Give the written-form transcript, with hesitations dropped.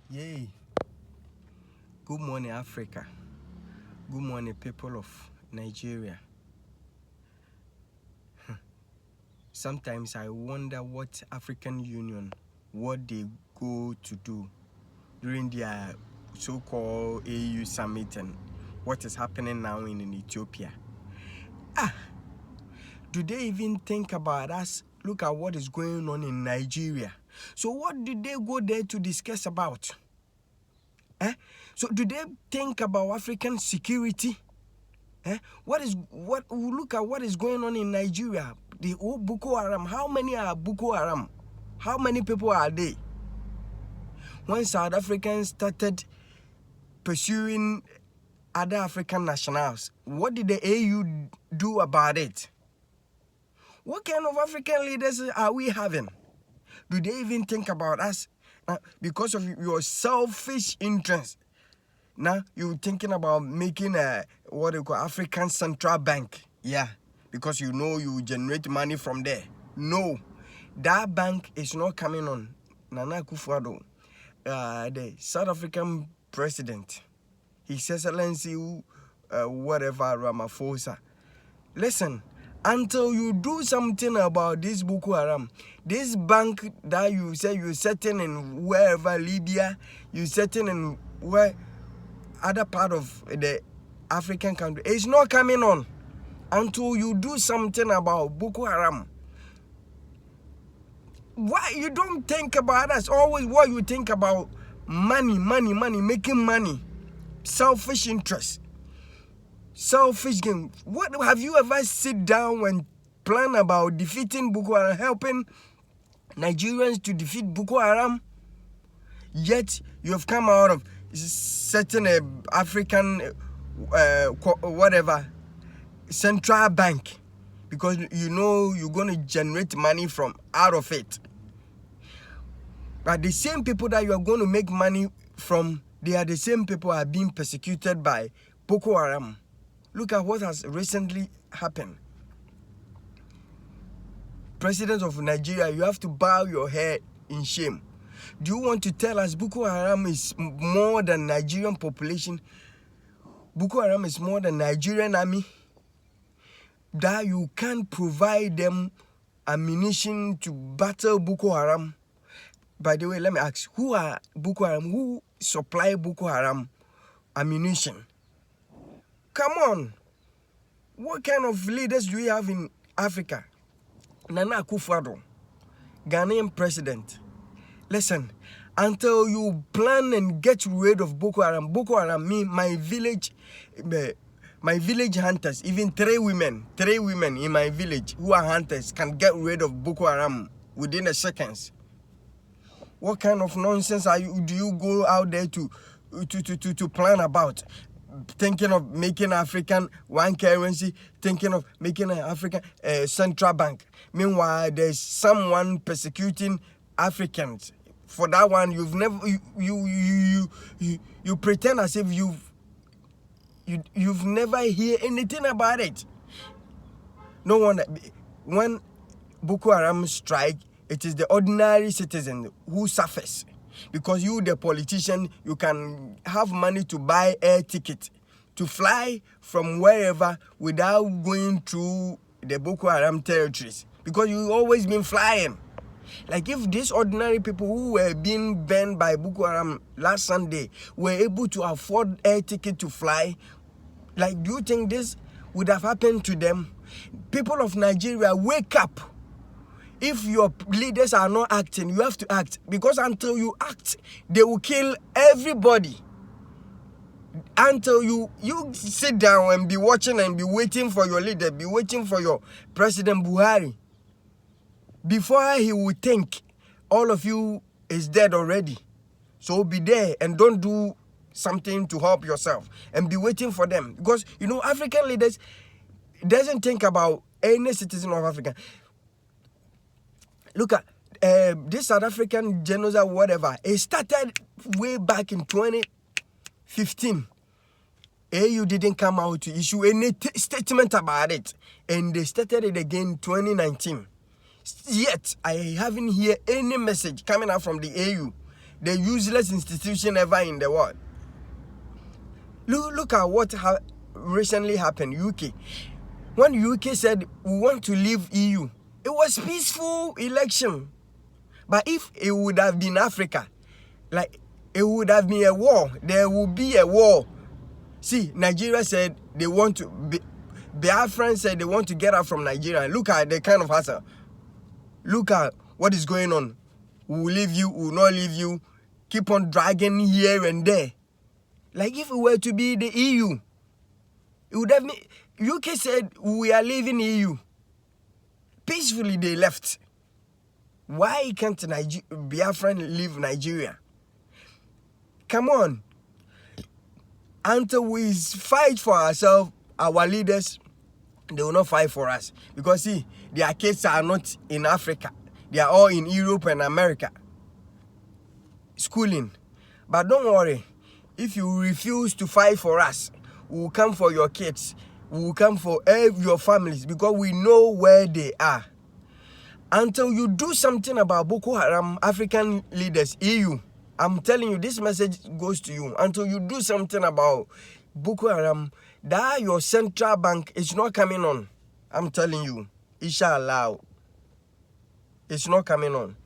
Yay. Good morning, Africa. Good morning, people of Nigeria. Sometimes I wonder what African Union, what they go to do during their so-called AU summit and what is happening now in Ethiopia. Do they even think about us? Look at what is going on in Nigeria. So what did they go there to discuss about? So do they think about African security? Look at what is going on in Nigeria. The old Boko Haram. How many are Boko Haram? How many people are they? When South Africans started pursuing other African nationals, what did the AU do about it? What kind of African leaders are we having? Do they even think about us? Because of your selfish interest, now you're thinking about making what they call African Central Bank. Yeah, because you know you generate money from there. No, that bank is not coming on. Nana Akufo-Addo, the South African president, His Excellency, whatever, Ramaphosa. Listen, until you do something about this Boko Haram, this bank that you say you're setting in wherever, Libya, you're setting in where other part of the African country, it's not coming on until you do something about Boko Haram. Why you don't think about us? Always what you think about money, making money, selfish interest. Selfish game. What have you ever sit down and plan about defeating Boko Haram, helping Nigerians to defeat Boko Haram? Yet you have come out of certain African whatever central bank because you know you're going to generate money from out of it. But the same people that you are going to make money from, they are the same people who are being persecuted by Boko Haram. Look at what has recently happened. President of Nigeria, you have to bow your head in shame. Do you want to tell us Boko Haram is more than Nigerian population? Boko Haram is more than Nigerian army? That you can't provide them ammunition to battle Boko Haram? By the way, let me ask, who are Boko Haram? Who supply Boko Haram ammunition? Come on. What kind of leaders do we have in Africa? Nana Akufo-Addo, Ghanaian president. Listen, until you plan and get rid of Boko Haram mean my village hunters, even three women in my village who are hunters can get rid of Boko Haram within a seconds. What kind of nonsense do you go out there to plan about? Thinking of making African one currency, thinking of making an African central bank. Meanwhile, there's someone persecuting Africans. For that one, you've never you pretend as if you've never heard anything about it. No wonder when Boko Haram strike, it is the ordinary citizen who suffers. Because you, the politician, you can have money to buy air ticket to fly from wherever without going through the Boko Haram territories. Because you always been flying. Like if these ordinary people who were being banned by Boko Haram last Sunday were able to afford air ticket to fly, like do you think this would have happened to them? People of Nigeria, wake up. If your leaders are not acting, you have to act. Because until you act, they will kill everybody. Until you sit down and be watching and be waiting for your leader, be waiting for your President Buhari. Before he will think all of you is dead already. So be there and don't do something to help yourself. And be waiting for them. Because, you know, African leaders doesn't think about any citizen of Africa. Look at this South African genocide, whatever. It started way back in 2015. AU didn't come out to issue any statement about it. And they started it again in 2019. Yet, I haven't heard any message coming out from the AU the useless institution ever in the world. Look at what recently happened, UK. When UK said we want to leave EU, it was peaceful election. But if it would have been Africa, like it would have been a war. There will be a war. See, Nigeria said they want to. Biafran said they want to get out from Nigeria. Look at the kind of hassle. Look at what is going on. We will leave you, we will not leave you. Keep on dragging here and there. Like if it were to be the EU, it would have been. UK said we are leaving EU. Peacefully they left. Why can't Biafran leave Nigeria? Come on. Until we fight for ourselves, our leaders, they will not fight for us. Because see, their kids are not in Africa. They are all in Europe and America. Schooling. But don't worry. If you refuse to fight for us, we will come for your kids. We will come for your families because we know where they are. Until you do something about Boko Haram, African leaders, EU, I'm telling you, this message goes to you. Until you do something about Boko Haram, that your central bank is not coming on. I'm telling you, inshallah, it's not coming on.